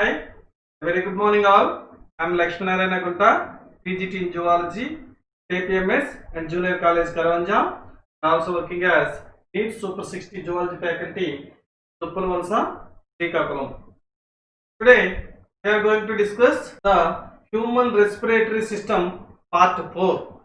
Hi, very good morning all. I am Lakshminarayan Gunta, PGT in Zoology, KPMS and Junior College Karavanja. I also working as NEET Super 60 Zoology faculty, Suppalvalsa, Srikakulam. Today, we are going to discuss the human respiratory system part 4.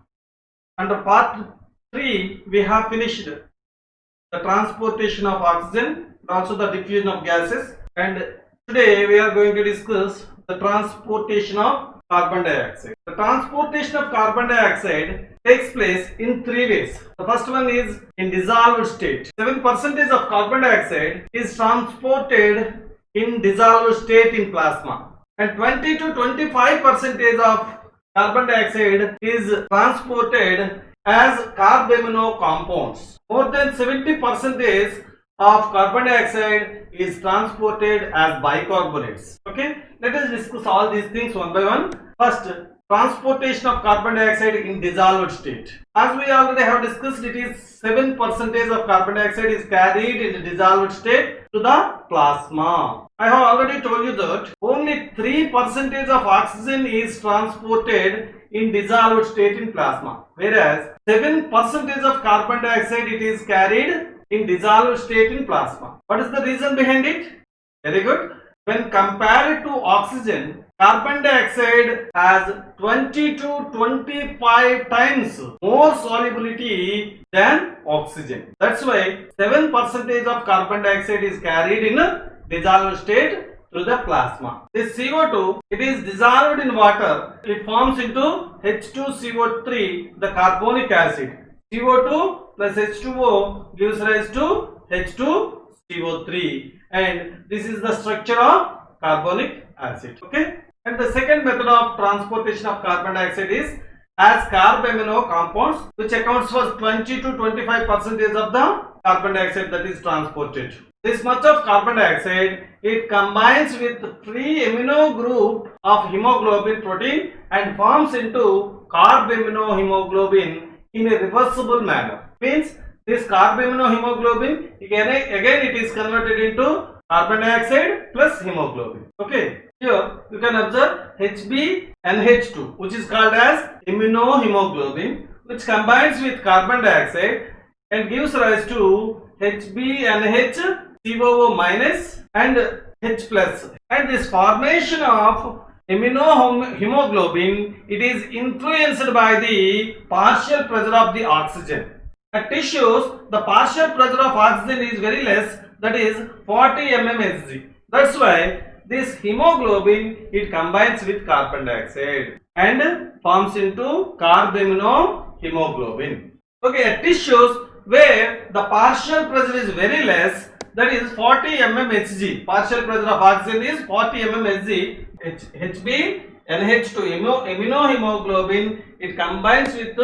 Under part 3, we have finished the transportation of oxygen and also the diffusion of gases, and today we are going to discuss the transportation of carbon dioxide. The transportation of carbon dioxide takes place in three ways. The first one is in dissolved state. 7% of carbon dioxide is transported in dissolved state in plasma, and 20 to 25% of carbon dioxide is transported as carbamino compounds. More than 70% of carbon dioxide is transported as bicarbonates. Okay, let us discuss all these things one by one. First, transportation of carbon dioxide in dissolved state. As we already have discussed, it is 7% of carbon dioxide is carried in the dissolved state to the plasma. I have already told you that only 3% of oxygen is transported in dissolved state in plasma, whereas 7% of carbon dioxide it is carried in dissolved state in plasma. What is the reason behind it? Very good. When compared to oxygen, carbon dioxide has 20 to 25 times more solubility than oxygen. That's why 7% of carbon dioxide is carried in dissolved state through the plasma. This CO2, it is dissolved in water. It forms into H2CO3, the carbonic acid. CO2 plus H2O gives rise to H2CO3, and this is the structure of carbonic acid. Okay, and the second method of transportation of carbon dioxide is as carbamino compounds, which accounts for 20 to 25% of the carbon dioxide that is transported. This much of carbon dioxide, it combines with free amino group of hemoglobin protein and forms into carbaminohemoglobin in a reversible manner. Means this carbaminohemoglobin again it is converted into carbon dioxide plus hemoglobin. Okay, here you can observe HbNH2, which is called as immunohemoglobin, which combines with carbon dioxide and gives rise to HbNH COO minus and H plus. And this formation of immunohemoglobin, it is influenced by the partial pressure of the oxygen. At tissues, the partial pressure of oxygen is very less, that is 40 mmHg. That's why this hemoglobin, it combines with carbon dioxide and forms into carbaminohemoglobin. Okay, at tissues where the partial pressure is very less, that is 40 mmHg, partial pressure of oxygen is 40 mmHg, HbNH2 immunohemoglobin, it combines with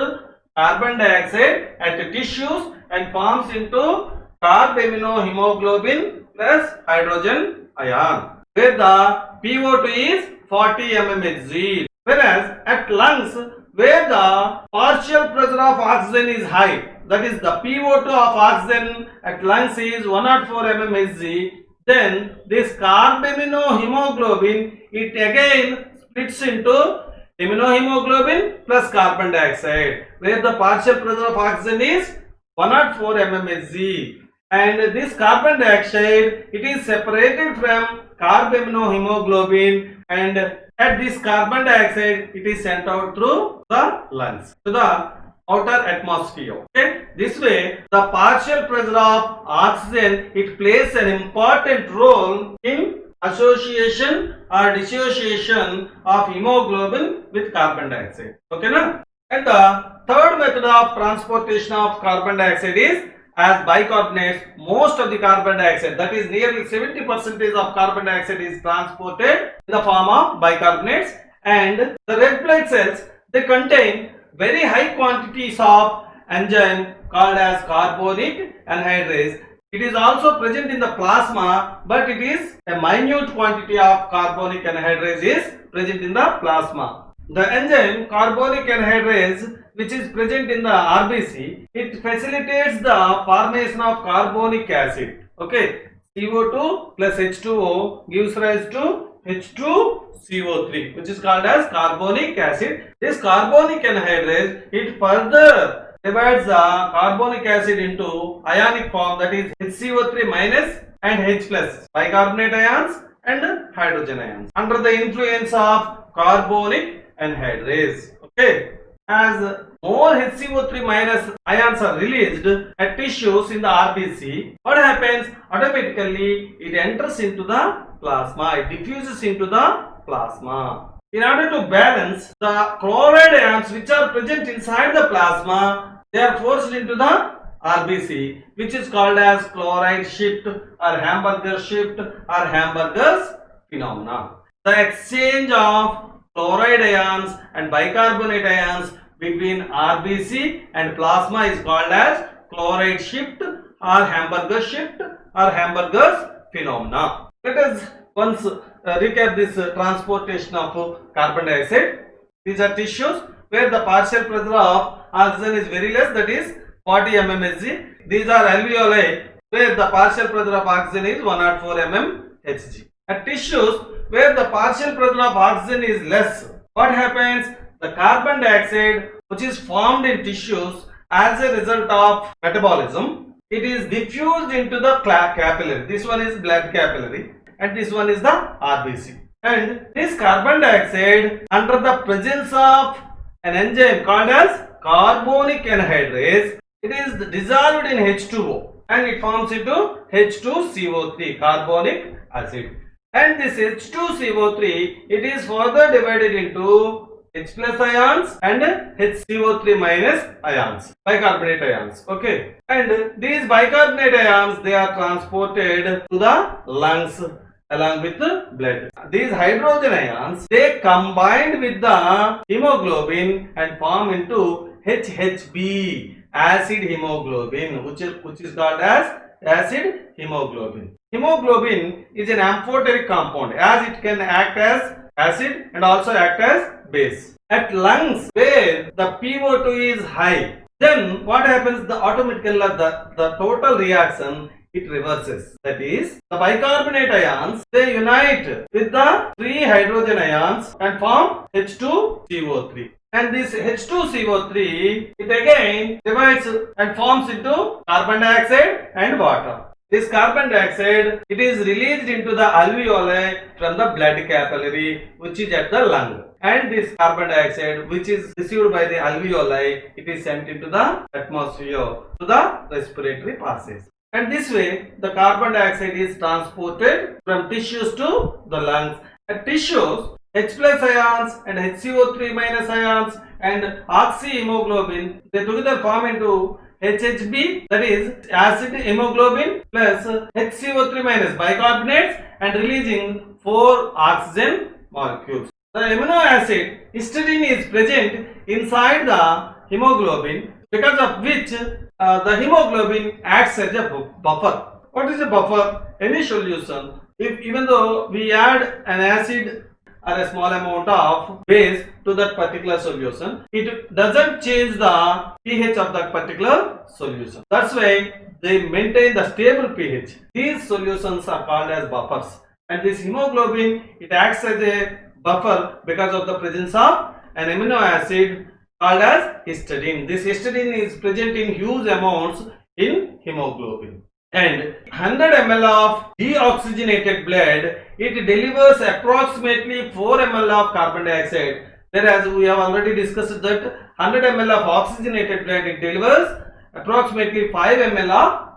carbon dioxide at the tissues and forms into carbaminohemoglobin plus hydrogen ion, where the PO2 is 40 mmHg. Whereas at lungs, where the partial pressure of oxygen is high, that is the PO2 of oxygen at lungs is 104 mmHg, then this carbaminohemoglobin, it again splits into immunohemoglobin plus carbon dioxide, where the partial pressure of oxygen is 104 mmHg, and this carbon dioxide, it is separated from carbaminohemoglobin, and at this carbon dioxide, it is sent out through the lungs to the outer atmosphere. Okay, this way the partial pressure of oxygen, it plays an important role in association or dissociation of hemoglobin with carbon dioxide. Okay, na? And the third method of transportation of carbon dioxide is as bicarbonates. Most of the carbon dioxide, that is nearly 70% of carbon dioxide, is transported in the form of bicarbonates, and the red blood cells, they contain very high quantities of enzyme called as carbonic anhydrase. It is also present in the plasma, but it is a minute quantity of carbonic anhydrase is present in the plasma. The enzyme carbonic anhydrase, which is present in the RBC, it facilitates the formation of carbonic acid. Okay, CO2 plus H2O gives rise to H2CO3, which is called as carbonic acid. This carbonic anhydrase, it further divides the carbonic acid into ionic form, that is HCO3 minus and H plus, bicarbonate ions and hydrogen ions, under the influence of carbonic anhydrase. Okay, as more HCO3 minus ions are released at tissues in the RBC, what happens? Automatically it enters into the plasma, it diffuses into the plasma. In order to balance the chloride ions which are present inside the plasma, they are forced into the RBC, which is called as chloride shift or Hamburger shift or Hamburger's phenomena. The exchange of chloride ions and bicarbonate ions between RBC and plasma is called as chloride shift or Hamburger shift or Hamburger's phenomena. Let us once recap this transportation of carbon dioxide. These are tissues where the partial pressure of oxygen is very less, that is 40 mmHg. These are alveoli where the partial pressure of oxygen is 104 mmHg. At tissues where the partial pressure of oxygen is less, what happens? The carbon dioxide which is formed in tissues as a result of metabolism, it is diffused into the capillary. This one is blood capillary and this one is the RBC. And this carbon dioxide, under the presence of an enzyme called as carbonic anhydrase, it is dissolved in H2O and it forms into H2CO3, carbonic acid. And this H2CO3, it is further divided into H plus ions and HCO3 minus ions, bicarbonate ions. Okay, and these bicarbonate ions, they are transported to the lungs along with the blood. These hydrogen ions, they combined with the hemoglobin and form into HHB, acid hemoglobin, which is called as acid hemoglobin. Hemoglobin is an amphoteric compound, as it can act as acid and also act as base. At lungs where the PO2 is high, then what happens? The automatically the total reaction, it reverses. That is, the bicarbonate ions, they unite with the free hydrogen ions and form H2CO3. And this H2CO3, it again divides and forms into carbon dioxide and water. This carbon dioxide, it is released into the alveoli from the blood capillary, which is at the lung. And this carbon dioxide, which is received by the alveoli, it is sent into the atmosphere to the respiratory passages. And this way, the carbon dioxide is transported from tissues to the lungs. At tissues, H plus ions and HCO3 minus ions and oxyhemoglobin, they together form into HHB, that is acid hemoglobin plus HCO3 minus bicarbonates and releasing 4 oxygen molecules. The amino acid histidine is present inside the hemoglobin, because of which the hemoglobin acts as a buffer. What is a buffer? Any solution, even though we add an acid or a small amount of base to that particular solution, it doesn't change the pH of that particular solution. That's why they maintain the stable pH. These solutions are called as buffers. And this hemoglobin, it acts as a buffer because of the presence of an amino acid called as histidine. This histidine is present in huge amounts in hemoglobin. And 100 ml of deoxygenated blood, it delivers approximately 4 ml of carbon dioxide. Whereas we have already discussed that 100 ml of oxygenated blood, it delivers approximately 5 ml of.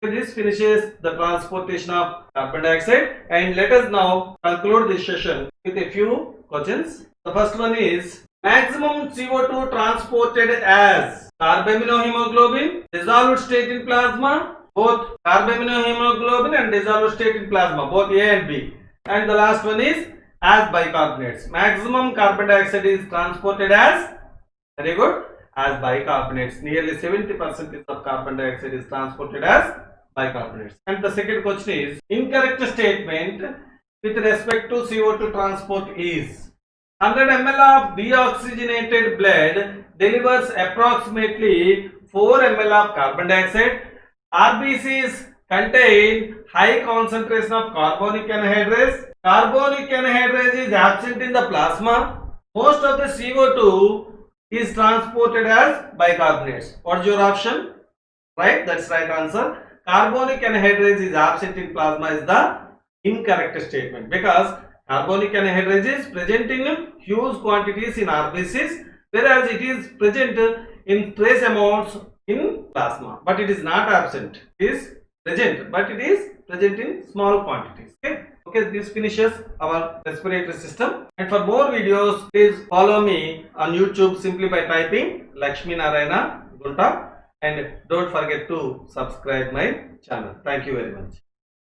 This finishes the transportation of carbon dioxide, and let us now conclude this session with a few questions. The first one is, maximum CO2 transported as carbaminohemoglobin, dissolved state in plasma, both carbaminohemoglobin and dissolved state in plasma, both A and B. And the last one is as bicarbonates. Maximum carbon dioxide is transported as, very good, as bicarbonates. Nearly 70% of carbon dioxide is transported as bicarbonates. And the second question is, incorrect statement with respect to CO2 transport is, 100 ml of deoxygenated blood delivers approximately 4 ml of carbon dioxide. RBC's contain high concentration of carbonic anhydrase. Carbonic anhydrase is absent in the plasma. Most of the CO2 is transported as bicarbonates. What is your option? Right, that's right answer. Carbonic anhydrase is absent in plasma is the incorrect statement, because carbonic anhydrase is present in huge quantities in RBCs, whereas it is present in trace amounts in plasma, but it is not absent. It is present, but it is present in small quantities. Okay, this finishes our respiratory system. And for more videos, please follow me on YouTube simply by typing Lakshmi Narayana Gunta, and don't forget to subscribe my channel. Thank you very much.